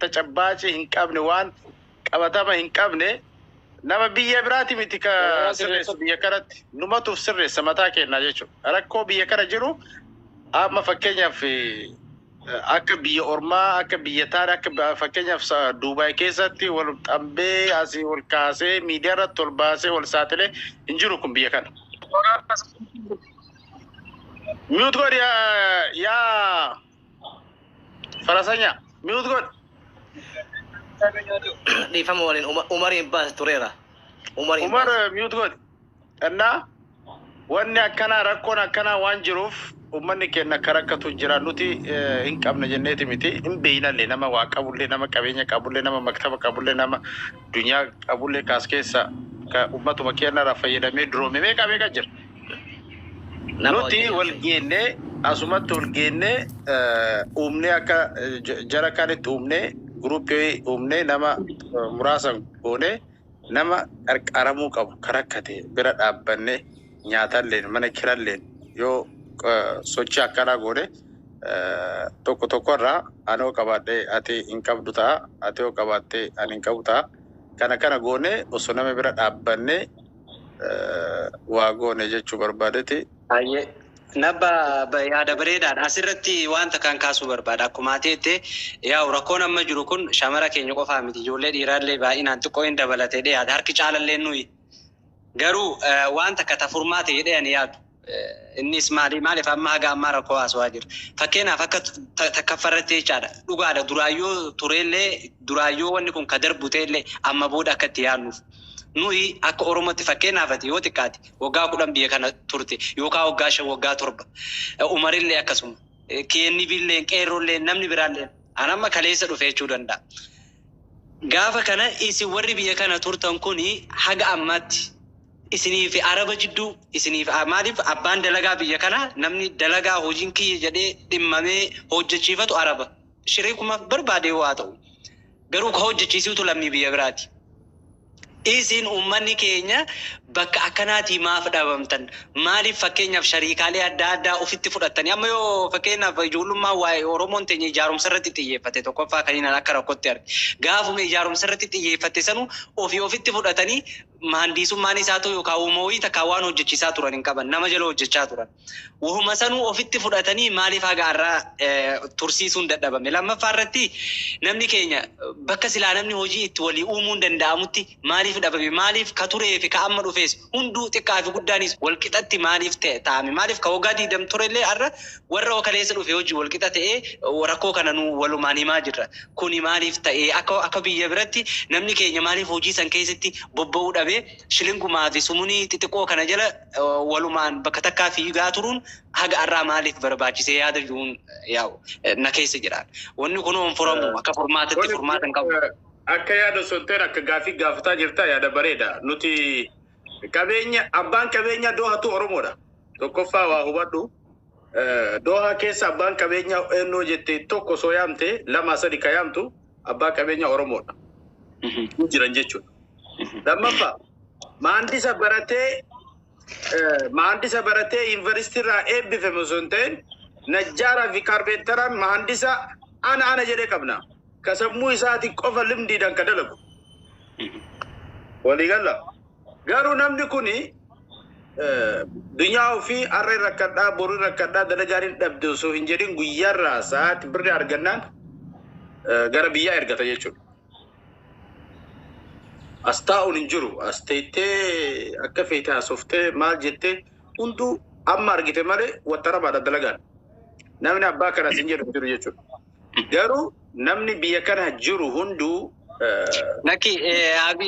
تجباش هنكابن وان قبتما هنكابن نما بيا براتي متكا سرس بيا كرت نمطو سرس متاك ناجيشو ركو بيا كرجرو أما فكينيا في akka biyya ormaa akka biyya taara akka fakkeenyaaf Duubaay keessatti wal xambee asii wal kaasee miidiyaa irratti wal baasee wal saaxilee hin jiru kun biyya kana. Mute god yaa Farasanya mute god. Dhiifama waliin Umariin baas tureera. Umar mute god. Annaa wanni akkanaa rakkoon akkanaa waan jiruuf ummanni keenya karakkatu jira nuti hin qabne jenneeti miti hin beeynallee nama waa qabullee nama qabeenya qabullee nama maktaba qabullee nama dunyaa qabullee kaas keessa ka ummatuma keenya irraa fayyadamee duroomee qabee kan jira. Nuti wal geennee asumatti wal geennee uumnee akka jara kanitti uumnee guruupii uumnee nama muraasan goonee nama qarqaramuu qabu karakkate bira dhaabbannee nyaatalleen mana kiralleen yoo sochi akkana goone tokko tokkorraa anoo qabaadhee ati hin qabdu ta'a ati yoo qabaattee ani hin qabu ta'a kana goone osoo nama bira dhaabbannee waa goone jechuu barbaadeeti. Ayyee nabba yaada bareedaadha asirratti wanta kan kaasuu barbaada akkuma teette yaa rakkoon amma jiru kun shamara keenya qofaa miti ijoollee dhiiraallee baay'inaan xiqqoo hin dabalatee dhiyaata harki caalallee nuyi garuu wanta kata furmaate jedhee ani yaadu. Innis maaliif amma haga amma rakkoo haasawaa jira. Fakkeenyaaf akka takkafarrattee jechaadha. Dhugaadha duraayyoo wanni kun ka darbu ta'ellee amma booda akka itti yaadnuuf. Nuyi akka Oromootti fakkeenyaaf ati yoo xiqqaate waggaa 10 biyya kana turte yookaan waggaa 5 waggaa 7 Umarillee akkasuma KNBillee qeerrollee namni biraallee anamma kaleessa dhufe jechuu danda'a. Gaafa kana isin warri biyya kana turtan kuni haga ammaatti isiniif araba jidduu isiniif maaliif abbaan dalagaa biyya kana namni dalagaa hojiin kiyya jedhee dhimmamee hojjechiifatu araba shiriikuma barbaade waa ta'u garuu ka hojjechiisuutu lammii biyya biraati. Isin uummanni keenya bakka akkanaatii maaf dhabamtan maaliif fakkeenyaaf shariikaalee adda addaa ofitti fudhatanii amma yoo fakkeenyaaf ijoollummaa waa'ee Oromoon teenya ijaarumsa irratti xiyyeeffate tokkoffaa kan akka rakkootti arge gaafuma ijaarumsa irratti xiyyeeffate sanu ofitti fudhatanii mahandisuummaan isaa ta'u yookaan uumawii takka waan hojjechiisaa turan hin qaban nama jala hojjechaa turan wahuma sanuu ofitti fudhatanii maaliif haga irraa tursiisuun dadhabame lammaffaa irratti namni keenya bakka silaa namni hojii itti walii uumuun danda'amutti maaliif dhabame maaliif ka turee fi ka amma dhufees hunduu xiqqaa fi guddaanis walqixatti maaliif ta'ame maaliif ka waggaa 20 turellee har'a warra kaleessa dhufe hojii walqixa ta'ee rakkoo kana nu walumaan himaa jirra kuni maaliif ta'ee akka biyya biratti namni keenya maaliif hojii san keessatti bobba'uu dhabe shilingumaa fi sumunii xixiqqoo kana jala walumaan bakka takkaa fiigaa turuun haga irraa maaliif barbaachisee yaada jiruun yaa'u na keessa jiraan wanni kun on furamu akka furmaatatti furmaatan qabu. Akka yaada sonteen akka gaafii gaafataa jirta yaada bareeda nuti qabeenya abbaan qabeenya Doohatu Oromoodha tokkoffaa waa hubadhu Dooha keessa abbaan qabeenya ennoo jettee tokko soo yaamte 2-3 ka yaamtu abbaa qabeenya Oromoodha jiran jechuudha. Lammaffaa maandisa baratee yuunivarsiitii irraa eebbifame osoo hin ta'in najjaaraa fi kaarpeentaraan maandisa ana jedhee qabna. Kasammuu isaati qofa limdiidhaan ka dalagu. Waliigala. Garuu namni kuni dunyaa ofii harree rakkadhaa borii rakkadhaa dalagaatiin dhabde osoo hin jedhin guyyaarraa sa'aati birrii argannaan gara biyyaa ergata jechuudha. Astaa'uun hin jiru. Asteettee akka feete haasoftee maal jettee hunduu amma argite malee wattarabaadha dalagaan. Namni abbaa kanas hin jedhu jiru jechuudha. Garuu namni biyya kana jiru hunduu Naki abi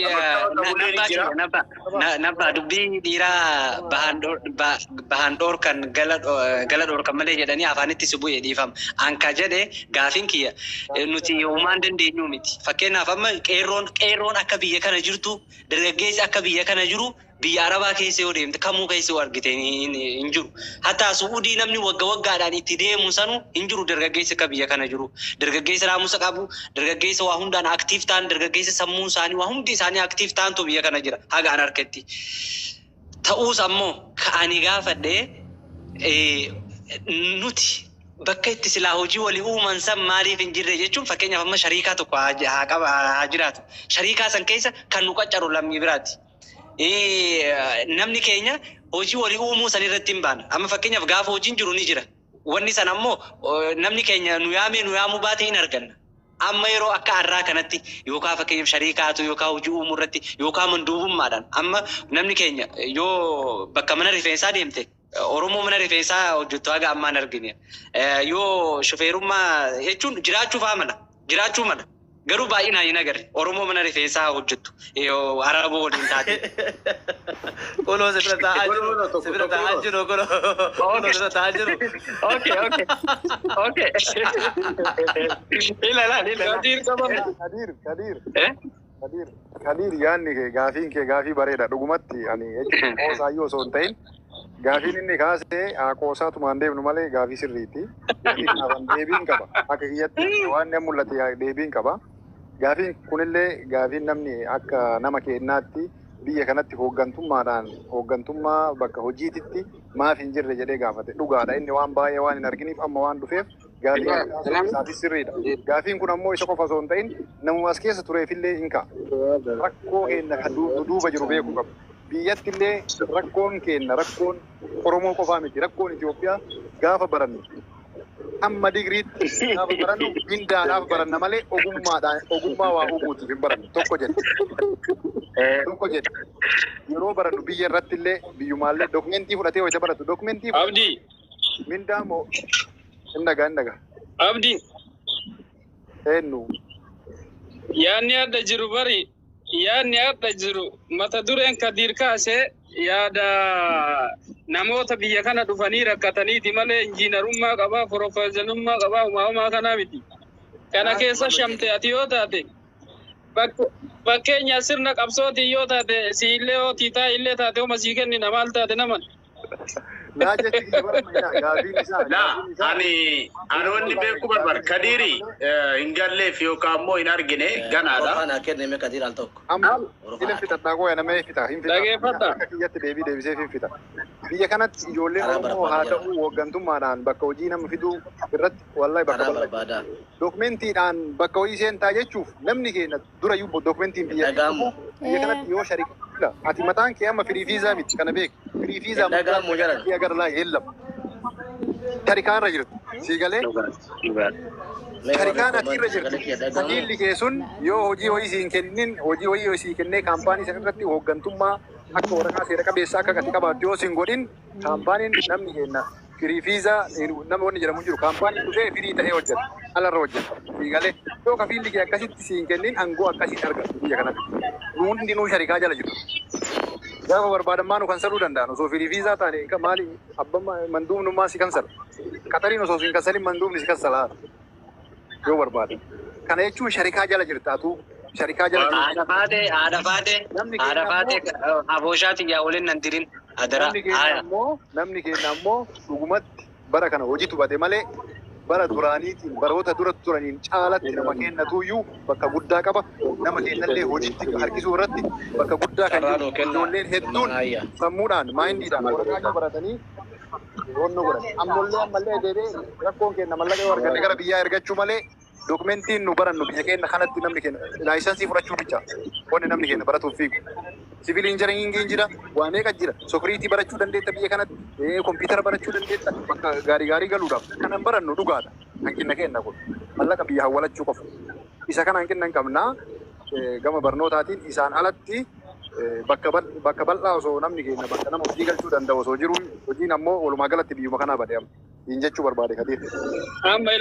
nabba dubbii dhiiraa bahan dhorkan gala dhorkan malee jedhanii afaanitti si bu'ee dhiifama. Anka jedhe gaafin kiyya nuti uumaan dandeenyu miti. Fakkeenyaaf amma qeerroon akka biyya kana jirtu dargaggeessi akka biyya kana jiru biyya Arabaa keessa yoo deemte kamuu keessa yoo argite hin jiru. Hatta Suudii namni waggaadhaan itti deemu sanu hin jiru dargaggeessi akka biyya kana jiru. Dargaggeessi naamusa qabu, dargaggeessi waa hundaan aktiif ta'an, dargaggeessi sammuu isaanii waa hundi isaanii aktiif ta'antu biyya kana jira. Haga an harkatti. Ta'uus ammoo ka'anii gaafadhee nuti bakka itti silaa hojii walii uuman san maaliif hin jirre jechuun fakkeenyaaf amma shariikaa tokko haa jiraatu. Shariikaa san keessa kan nu qaccaru lammii biraati. Namni keenya hojii walii uumuu san irratti hin baana. Amma fakkeenyaaf gaafa hojiin jiru ni jira. Wanni san ammoo namni keenya nu yaamuu baate hin arganna. Amma yeroo akka har'aa kanatti yookaan fakkeenyaaf shariikaatu yookaan hojii uumuu irratti yookaan manduubummaadhaan amma namni keenya yoo bakka mana rifeensaa deemte Oromoo mana rifeensaa hojjettu haga ammaan argine yoo shufeerummaa jechuun jiraachuu mala garuu baay'inaan hin agarre Oromoo mana rifeensaa hojjettu Araboo waliin taate. Kono sibira ta'aa jiru kono sibira ta'aa jiru. Okay. Ilala. Kadir yaanni gaafiin kee gaafii bareeda dhugumatti ani jechuun qoosaa yoo osoo hin ta'in gaafiin inni kaasee qoosaatumaan deemnu malee gaafii sirriiti. Deebiin qaba akka kiyyatti waan inni mul'ate deebiin qaba. Gaafiin kunillee gaafiin namni akka nama kennaatti biyya kanatti hooggantummaa bakka hojiititti maaf hin jirre jedhee gaafate dhugaadha. Inni waan baay'ee waan hin arginiif amma waan dhufeef gaafiin sirriidha. Gaafiin kun ammoo isa qofa osoo hin ta'in namuma as keessa tureefillee hin ka'a. Rakkoo keenya kan duuba jiru beekuu qaba. Biyyatti illee rakkoon Oromoo qofaa miti. Rakkoon Itoophiyaa gaafa barannu amma digriitti gaafa barannu mindaadhaaf baranna malee ogummaa waa uumuutiif hin barannu tokko jedhe. Yeroo barannu biyya irratti illee biyyumaallee dokumentii fudhatee wayita baratu dokumentii Abdii mindaa moo hin dhagaa. Abdii eenyu yaadni adda jiru mata dureen Kadir kaasee yaada namoota biyya kana dhufanii rakkataniiti malee injiinarummaa qabaa profeesarummaa qabaa uumamaa kanaa miti. Kana keessa shamte ati yoo taate fakkeenya sirna qabsootii yoo taate siillee yoo tiitaa illee taate oma sii kennina maal taate naman. Ani wanni beeku barbaada Kadiri hin galleef yookaan ammoo hin argine ganaadha. Ana kenname Kadir al tokko. amma ilin fixadhaa koo nama fita hin fita Dhageeffadha. akka kiyyatti deebisee hin fita. Biyya kanatti ijoolleen Oromoo haa ta'u hooggantummaadhaan bakka hojii nama fiduu irratti wallahi bakka bal'aa. Dokumentiidhaan bakka hojii seentaa jechuuf namni keenya dura iyyuu dokumentiin biyya kanatti yoo shariika ati mataan kee amma firii fiizaa miti kana beek firii fiizaa agarlaa heellam sharikaan irra jirtu sii galee sharikaan ati irra jirtu hojiilli kee sun yoo hojii ho'ii siin kennin hojii ho'ii sii kennee kaampaanii san irratti hooggantummaa akka waraqaa seera qabeessaa akka gati qabaatu yoo siin godhin kaampaaniin namni keenya firii fiizaa nama wanni jedhamu jiru kaampaanii dhufee firii ta'ee hojjeta alarra hojjeta sii galee yoo kafiilli kee akkasitti siin kennin aangoo akkasiin argatu biyya kanatti nuun hundinuu sharikaa jala jiru. Gaafa barbaadan nu kansaluu danda'an osoo firii fiizaa taane maali abbaan manduubnummaa si kansala. Qaxariin osoo siin kansalin manduubni si kansalaa yoo barbaadan. Kana jechuun sharikaa jala jirtaatu sharikaa jala jirta. Haadha faatee abooshaati yaa waliin nan dirin adara. Namni keenya ammoo dhugumatti bara kana hojii tubate malee bara duraaniitiin baroota dura turaniin caalatti nama kennatuyyuu bakka guddaa qaba. Nama kennallee hojiitti harkisuu irratti bakka guddaa kan jiru ijoolleen hedduun sammuudhaan maayindiidhaan waraqaa baratanii wanno godhan. Ammallee deebi'ee rakkoon keenya mallaqa yoo arganne gara biyyaa ergachuu malee dokumentiin nu barannu biyya keenya kanatti namni keenya laayisansii fudhachuu bicha wanni namni keenya baratuuf fiigu. Siviil injiniyaringiin jira, waan meeqa jira, sokiriitii barachuu dandeetta biyya kanatti, kompiitara barachuu dandeetta bakka gaarii galuudhaaf kanan barannu dhugaadha. Hanqina keenya kun mallaqa biyya hawwalachuu qofa. Isa kana hanqina hin qabnaa gama barnootaatiin isaan alatti bakka bal'aa osoo namni keenya bakka nama hojii galchuu danda'u osoo jiru hojiin ammoo walumaa galatti biyyuma kanaa badeema. Hin jechuu barbaade Kadir. Amma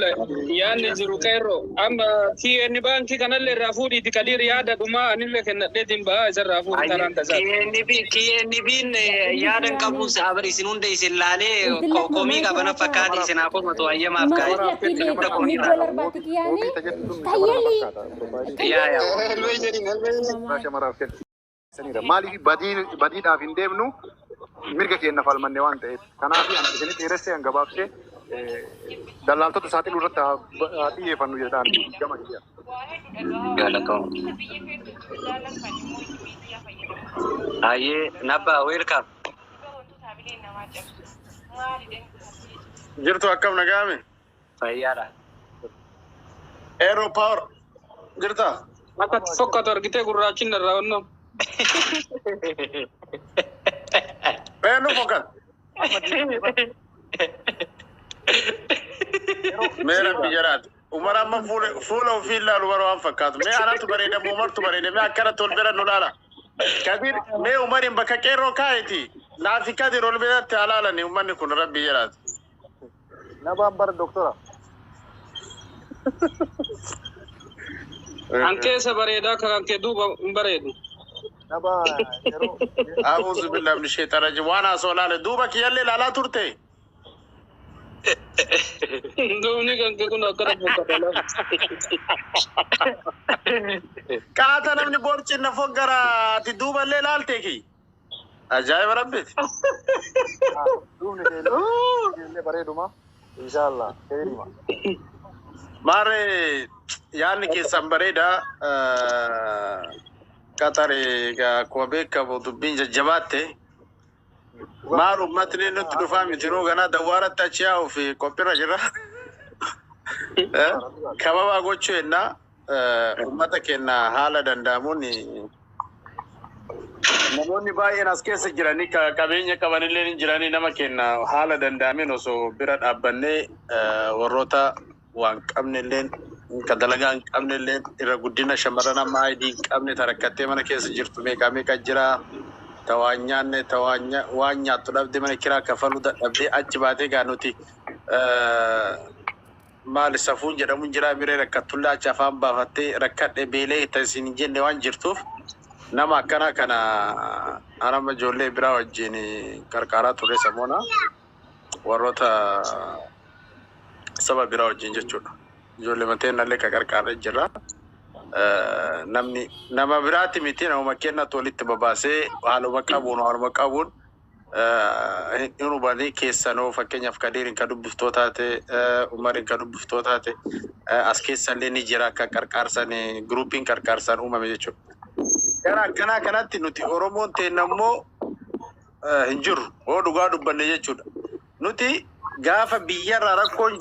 yaadni jiru qeerroo amma TN baankii kanallee irraa fuudhiiti Kadir yaada dhumaa anillee kennadheetiin ba'a isarraa fuudhi karaan tasaa. TNB'n yaada hin qabu isin hunda isin laalee komii qabana fakkaate isin haa komatu hayyamaaf maaliif badiidhaaf hin deemnu mirga keenya falmanne waan ta'eef kanaaf isinitti hiressee hanga baafsee dallaaltota saaxiluu irratti haa xiyyeeffannu jedhaan gama kiyya. Ayyee nabbaa welcome. Jirtu akkam nagaame? Fayyaadha. Aero power jirta. Akka fokkatu argitee gurraachin irraa onno. Beenu fokat. Meera bijarat. Umar amma fuula ofii ilaalu bara waan fakkaatu. Mee anatu bareeda Umartu bareeda mee akkana tol bira nu laala. Kabir mee Umarin bakka qeerroo kaayeti. Naafi Kadir ol biratti halaalani uummanni kun rabbi jiraat. Nabaan bara doktora. Ankeessa bareedaa kan kee duuba hin bareedu. Nabaa yeroo A'uuzu billahi min shaytaani rajiim. Waan asoo laale duuba kiyyallee laalaa turte. Duubni kan kee kun akkana fokkata. Kaata namni boorci na foggara ati duuballee laalte ki. Ajaa'iba rabbiiti. duubni keellee bareeduma. Inshallah. Keelima. Mare yaanni keessan bareeda Qatari akkuma beekamu dubbiin jajjabaatte maal uummatni nutti dhufaa miti nuu ganaa dawwaaratti achi yaa'uu fi qophiirra jira. Kababaa gochuu jennaa uummata keenya haala danda'amuun namoonni baay'een as keessa jiranii qabeenya qabanillee hin jiranii nama keenya haala danda'ameen osoo bira dhaabbannee warroota waan qabnelleen ka dalagaa hin qabnelleen irra guddina shamarran amma aayidii hin qabne tarakkattee mana keessa jirtu meeqa jira waan nyaattu dhabdee mana kiraa kafaluu dadhabdee achi baatee gaa nuti maali safuun jedhamuun jira biree rakkattullaa achi afaan baafattee rakkadhe beelee itti isin hin jenne waan jirtuuf nama akkana kana anama ijoollee biraa wajjin qarqaaraa turre samoona warroota saba biraa wajjin jechuudha. Ijoollee mateen nallee ka qarqaarree jirra. Nama biraati miti nama kennatu walitti babaasee haaluma qabuun hin hubanii keessanoo fakkeenyaaf Kadirin ka dubbiftoo taate Umarin ka dubbiftoo taate as keessallee ni jira akka qarqaarsan gruupiin qarqaarsan uumame jechuudha. Gara akkanaa kanatti nuti Oromoon teenna immoo hin jirru hoo dhugaa dubbanne jechuudha. Nuti gaafa biyyarraa rakkoon